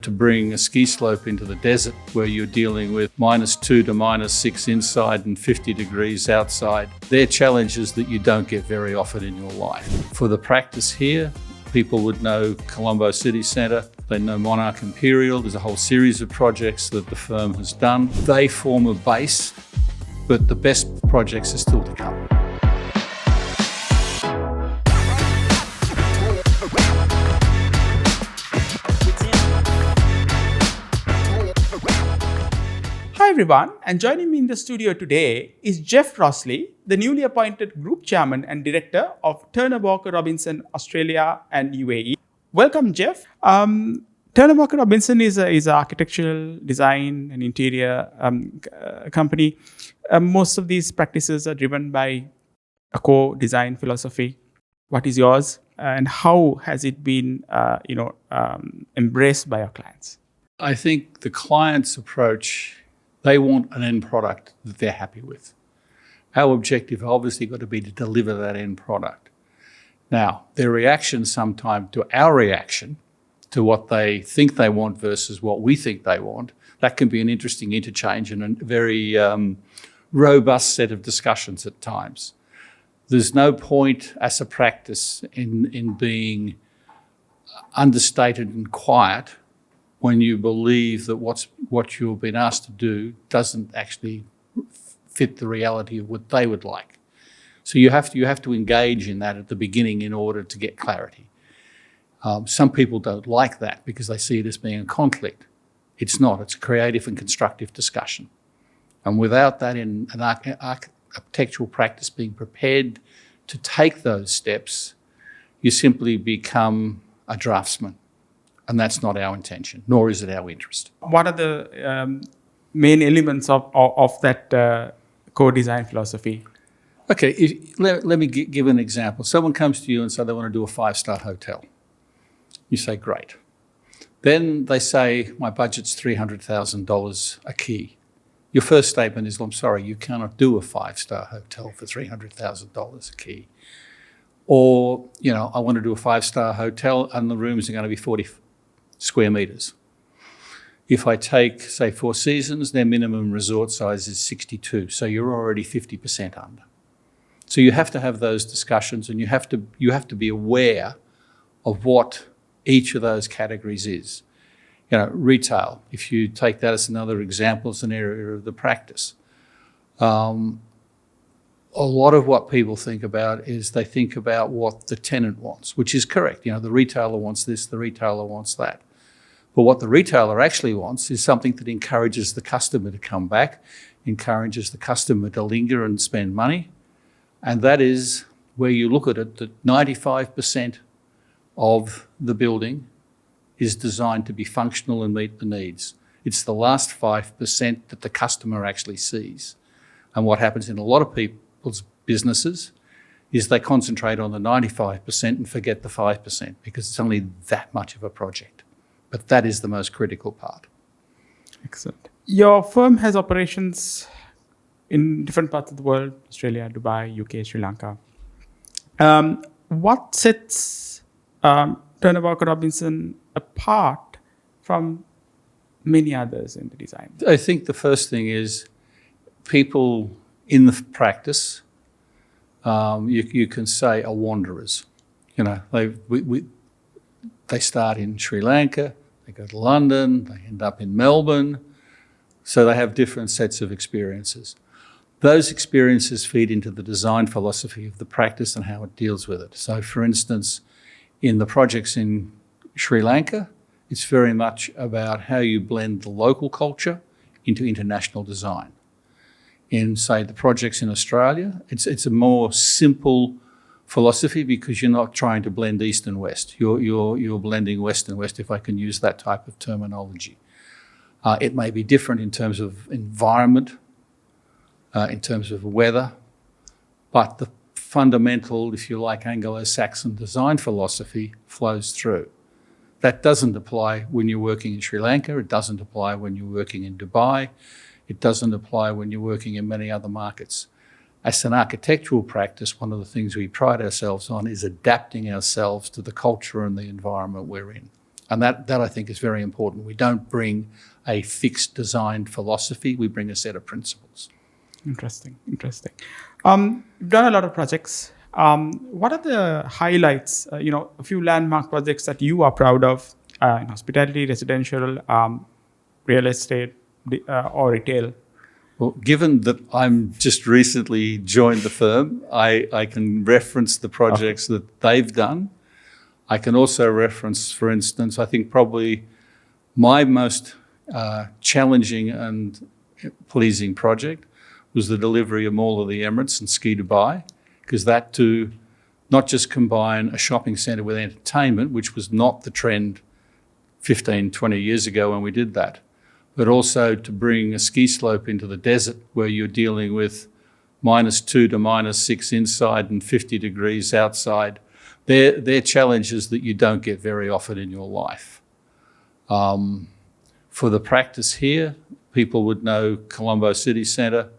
To bring a ski slope into the desert where you're dealing with -2 to -6 inside and 50 degrees outside, they're challenges that you don't get very often in your life. For the practice here, people would know Colombo City Centre, they know Monarch Imperial, there's a whole series of projects that the firm has done. They form a base, but the best projects are still to come. Hi everyone, and joining me in the studio today is Jeff Rossely, the newly appointed Group Chairman and Director of Turner Walker Robinson Australia and UAE. Welcome, Jeff. Turner Walker Robinson is an architectural design and interior company. Most of these practices are driven by a core design philosophy. What is yours, and how has it been, embraced by our clients? I think the client's approach, they want an end product that they're happy with. Our objective obviously got to be to deliver that end product. Now, their reaction sometimes to our reaction to what they think they want versus what we think they want, that can be an interesting interchange and a very robust set of discussions at times. There's no point as a practice in being understated and quiet when you believe that what you've been asked to do doesn't actually fit the reality of what they would like. So you have to engage in that at the beginning in order to get clarity. Some people don't like that because they see it as being a conflict. It's not. It's a creative and constructive discussion. And without that in an architectural practice being prepared to take those steps, you simply become a draftsman. And that's not our intention, nor is it our interest. What are the main elements of that core design philosophy? Okay, let me give an example. Someone comes to you and says they want to do a 5-star hotel. You say, great. Then they say, my budget's $300,000 a key. Your first statement is, well, I'm sorry, you cannot do a 5-star hotel for $300,000 a key. Or, I want to do a 5-star hotel and the rooms are going to be 40 square metres. If I take, say, Four Seasons, their minimum resort size is 62, so you're already 50% under. So you have to have those discussions, and you have to be aware of what each of those categories is. Retail, if you take that as another example, as an area of the practice. A lot of what people think about is they think about what the tenant wants, which is correct. The retailer wants this, the retailer wants that. But what the retailer actually wants is something that encourages the customer to come back, encourages the customer to linger and spend money. And that is where you look at it, that 95% of the building is designed to be functional and meet the needs. It's the last 5% that the customer actually sees. And what happens in a lot of people's businesses is they concentrate on the 95% and forget the 5% because it's only that much of a project. But that is the most critical part. Excellent. Your firm has operations in different parts of the world, Australia, Dubai, UK, Sri Lanka. What sets Turner Walker Robinson apart from many others in the design? I think the first thing is people in the practice, you can say, are wanderers. They start in Sri Lanka, they go to London, they end up in Melbourne, so they have different sets of experiences. Those experiences feed into the design philosophy of the practice and how it deals with it. So, for instance, in the projects in Sri Lanka, it's very much about how you blend the local culture into international design. In, say, the projects in Australia, it's a more simple philosophy because you're not trying to blend East and West. You're blending West and West, if I can use that type of terminology. It may be different in terms of environment, in terms of weather, but the fundamental, if you like, Anglo-Saxon design philosophy flows through. That doesn't apply when you're working in Sri Lanka. It doesn't apply when you're working in Dubai. It doesn't apply when you're working in many other markets. As an architectural practice, one of the things we pride ourselves on is adapting ourselves to the culture and the environment we're in. And that I think is very important. We don't bring a fixed design philosophy, we bring a set of principles. Interesting. You've done a lot of projects. What are the highlights, a few landmark projects that you are proud of in hospitality, residential, real estate, or retail? Well, given that I'm just recently joined the firm, I can reference the projects that they've done. I can also reference, for instance, I think probably my most challenging and pleasing project was the delivery of Mall of the Emirates and Ski Dubai, because that to not just combine a shopping centre with entertainment, which was not the trend 15, 20 years ago when we did that, but also to bring a ski slope into the desert where you're dealing with -2 to -6 inside and 50 degrees outside. They're challenges that you don't get very often in your life. For the practice here, people would know Colombo City Centre,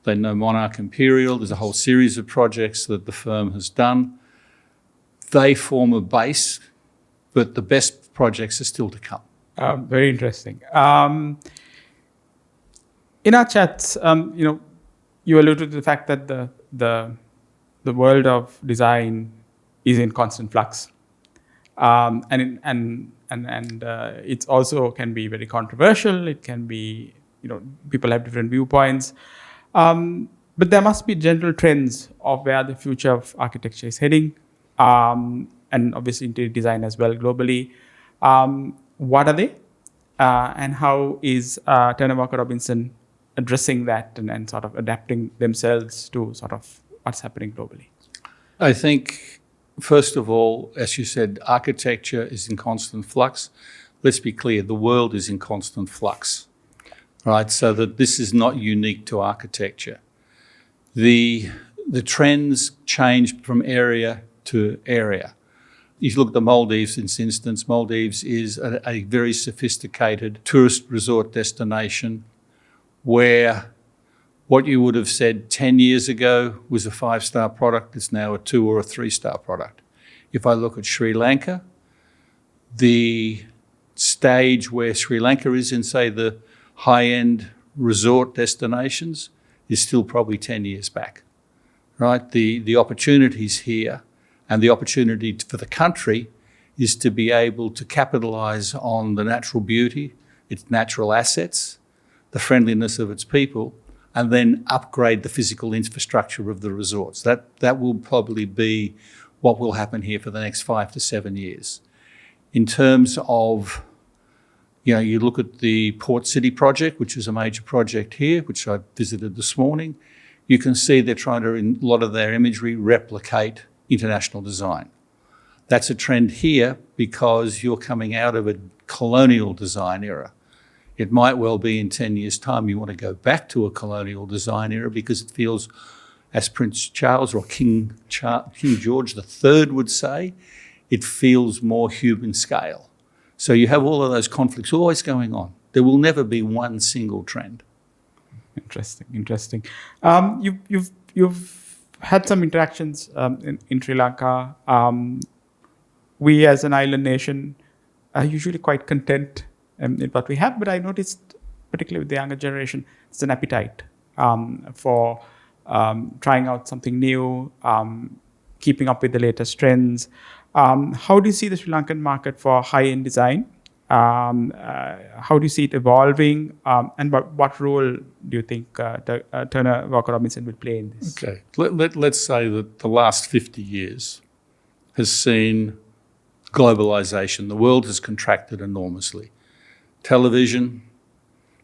they know Monarch Imperial. There's a whole series of projects that the firm has done. They form a base, but the best projects are still to come. Very interesting. In our chats, you alluded to the fact that the world of design is in constant flux, and it also can be very controversial. It can be, people have different viewpoints, but there must be general trends of where the future of architecture is heading, and obviously interior design as well globally. What are they, and how is Turner Walker Robinson addressing that and sort of adapting themselves to sort of what's happening globally? I think, first of all, as you said, architecture is in constant flux. Let's be clear, the world is in constant flux, right? So that this is not unique to architecture. The trends change from area to area. If you look at the Maldives, in this instance, Maldives is a very sophisticated tourist resort destination where what you would have said 10 years ago was a 5-star product is now a 2 or a 3-star product. If I look at Sri Lanka, the stage where Sri Lanka is in, say, the high-end resort destinations is still probably 10 years back, right? The opportunities here and the opportunity for the country is to be able to capitalise on the natural beauty, its natural assets, the friendliness of its people, and then upgrade the physical infrastructure of the resorts. That will probably be what will happen here for the next 5 to 7 years. In terms of, you look at the Port City project, which is a major project here, which I visited this morning, you can see they're trying to, in a lot of their imagery, replicate international design. That's a trend here because you're coming out of a colonial design era. It might well be in 10 years' time you want to go back to a colonial design era because it feels, as Prince Charles or King George III would say, it feels more human scale. So you have all of those conflicts always going on. There will never be one single trend. Interesting. You've had some interactions in Sri Lanka. We as an island nation are usually quite content in what we have, but I noticed, particularly with the younger generation, it's an appetite for trying out something new, keeping up with the latest trends. How do you see the Sri Lankan market for high-end design? How do you see it evolving? And what role do you think Turner Walker Robinson will play in this? Okay, let's say that the last 50 years has seen globalisation. The world has contracted enormously. Television,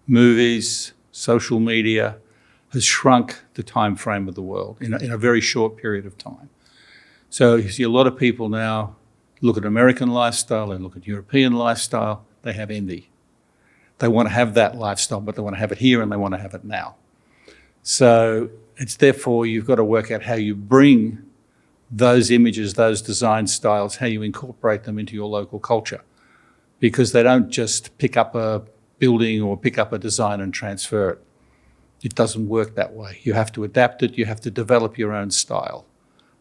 movies, social media has shrunk the time frame of the world in a very short period of time. So you see a lot of people now look at American lifestyle and look at European lifestyle, they have envy. They want to have that lifestyle, but they want to have it here and they want to have it now. So it's therefore you've got to work out how you bring those images, those design styles, how you incorporate them into your local culture. Because they don't just pick up a building or pick up a design and transfer it. It doesn't work that way. You have to adapt it, you have to develop your own style.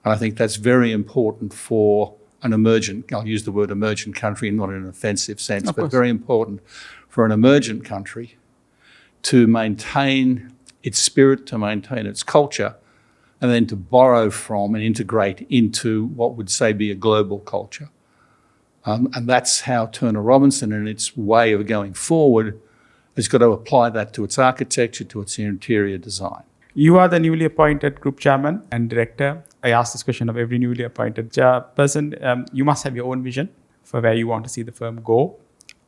And I think that's very important for an emergent, I'll use the word emergent country, not in an offensive sense, Of but course. very important for an emergent country to maintain its spirit, to maintain its culture, and then to borrow from and integrate into what would say be a global culture. And that's how Turner Robinson, in its way of going forward, has got to apply that to its architecture, to its interior design. You are the newly appointed group chairman and director. I ask this question of every newly appointed person. You must have your own vision for where you want to see the firm go.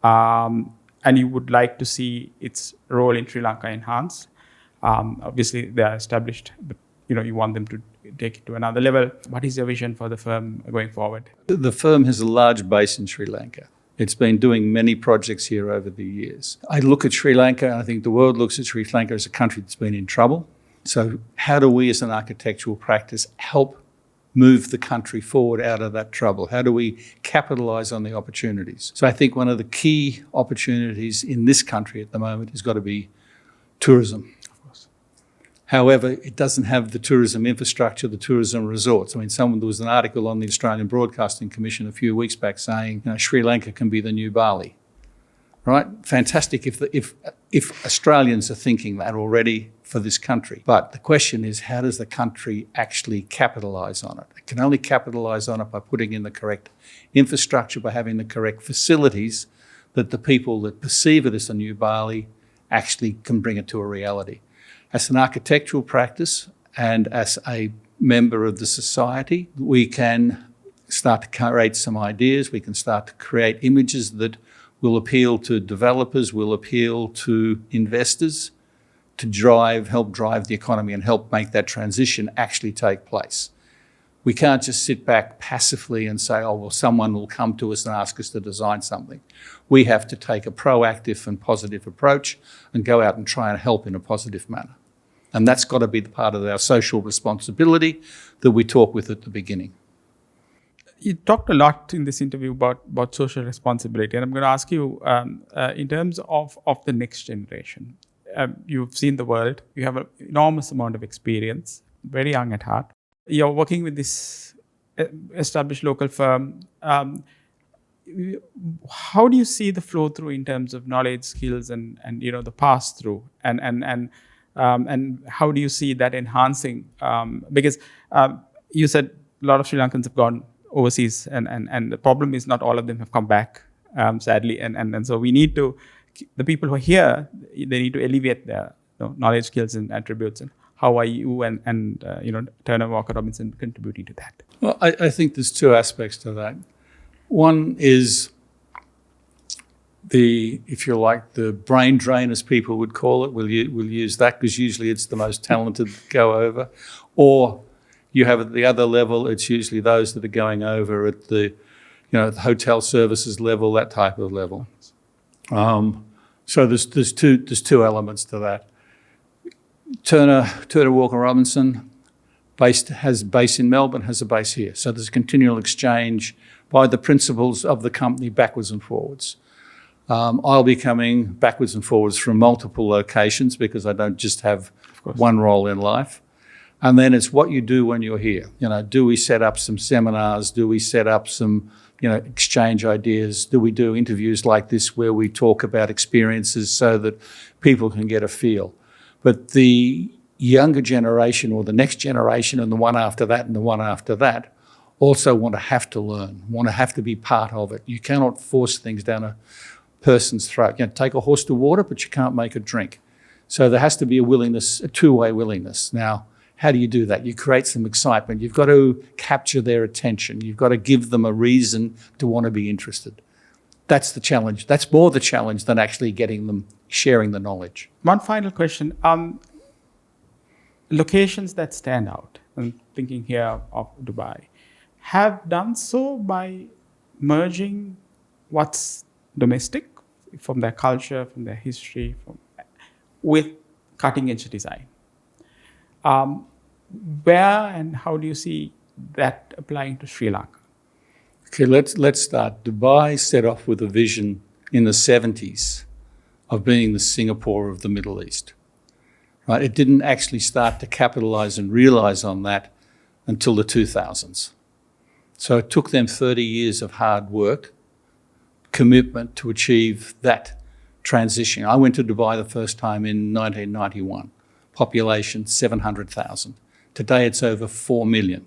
And you would like to see its role in Sri Lanka enhanced. Obviously, they are established, but you want them to take it to another level. What is your vision for the firm going forward? The firm has a large base in Sri Lanka. It's been doing many projects here over the years. I look at Sri Lanka, and I think the world looks at Sri Lanka as a country that's been in trouble. So how do we as an architectural practice help move the country forward out of that trouble? How do we capitalise on the opportunities? So I think one of the key opportunities in this country at the moment has got to be tourism. However, it doesn't have the tourism infrastructure, the tourism resorts. I mean, there was an article on the Australian Broadcasting Commission a few weeks back saying, Sri Lanka can be the new Bali, right? Fantastic if Australians are thinking that already for this country. But the question is, how does the country actually capitalise on it? It can only capitalise on it by putting in the correct infrastructure, by having the correct facilities that the people that perceive it as a new Bali actually can bring it to a reality. As an architectural practice and as a member of the society, we can start to create some ideas. We can start to create images that will appeal to developers, will appeal to investors, to help drive the economy and help make that transition actually take place. We can't just sit back passively and say, oh, well, someone will come to us and ask us to design something. We have to take a proactive and positive approach and go out and try and help in a positive manner. And that's got to be the part of our social responsibility that we talk with at the beginning. You talked a lot in this interview about social responsibility, and I'm going to ask you in terms of the next generation. You've seen the world. You have an enormous amount of experience, very young at heart. You're working with this established local firm. How do you see the flow through in terms of knowledge, skills, and the pass through, and how do you see that enhancing? Because you said a lot of Sri Lankans have gone overseas, and the problem is not all of them have come back, sadly, and so we need to, the people who are here, they need to elevate their knowledge, skills, and attributes. And how are you and Turner Walker Robinson contributing to that? Well, I think there's two aspects to that. One is if you like, the brain drain, as people would call it. We'll use that because usually it's the most talented that go over. Or you have at the other level, it's usually those that are going over at the hotel services level, that type of level. So there's two elements to that. Turner Walker Robinson has a base in Melbourne, has a base here. So there's a continual exchange by the principals of the company backwards and forwards. I'll be coming backwards and forwards from multiple locations because I don't just have one role in life. And then it's what you do when you're here. Do we set up some seminars? Do we set up some, exchange ideas? Do we do interviews like this where we talk about experiences so that people can get a feel? But the younger generation or the next generation and the one after that and the one after that also want to learn, want to have to be part of it. You cannot force things down a person's throat. Take a horse to water, but you can't make it drink. So there has to be a two-way willingness. Now, how do you do that? You create some excitement. You've got to capture their attention. You've got to give them a reason to want to be interested. That's the challenge. That's more the challenge than actually getting them sharing the knowledge. One final question. Locations that stand out, I'm thinking here of Dubai, have done so by merging what's domestic from their culture, from their history, with cutting-edge design. Where and how do you see that applying to Sri Lanka? Okay, let's start. Dubai set off with a vision in the 70s of being the Singapore of the Middle East. Right? It didn't actually start to capitalise and realise on that until the 2000s. So it took them 30 years of hard work, commitment to achieve that transition. I went to Dubai the first time in 1991. Population 700,000. Today it's over 4 million.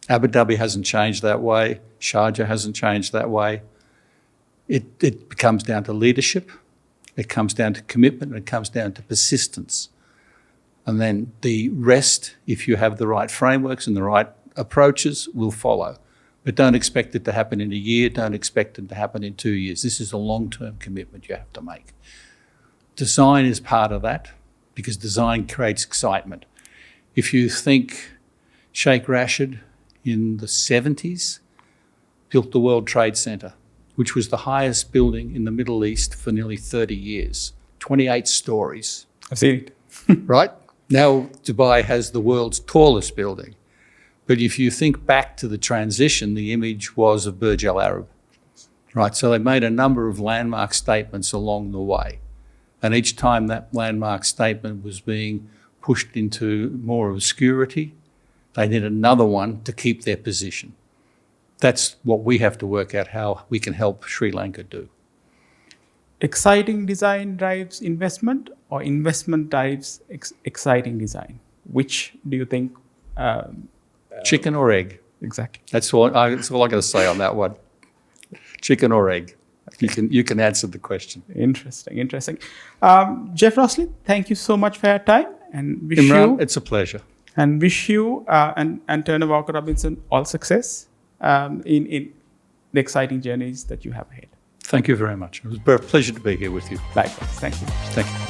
Abu Dhabi hasn't changed that way. Sharjah hasn't changed that way. It comes down to leadership, it comes down to commitment, and it comes down to persistence. And then the rest, if you have the right frameworks and the right approaches, will follow. But don't expect it to happen in a year, don't expect it to happen in 2 years. This is a long-term commitment you have to make. Design is part of that, because design creates excitement. If you think Sheikh Rashid in the 70s built the World Trade Center, which was the highest building in the Middle East for nearly 30 years, 28 stories. I've seen it. Right? Now Dubai has the world's tallest building. But if you think back to the transition, the image was of Burj Al Arab. Right? So they made a number of landmark statements along the way. And each time that landmark statement was being pushed into more obscurity, they did another one to keep their position. That's what we have to work out, how we can help Sri Lanka do. Exciting design drives investment, or investment drives exciting design? Which do you think? Chicken or egg? Exactly. That's all I got to say on that one. Chicken or egg? You can answer the question. Interesting. Jeff Rossely, thank you so much for your time, and wish Imran, you. it's a pleasure. And wish you and Turner Walker Robinson all success in the exciting journeys that you have ahead. Thank you very much. It was a pleasure to be here with you. Likewise. Thank you. Thank you.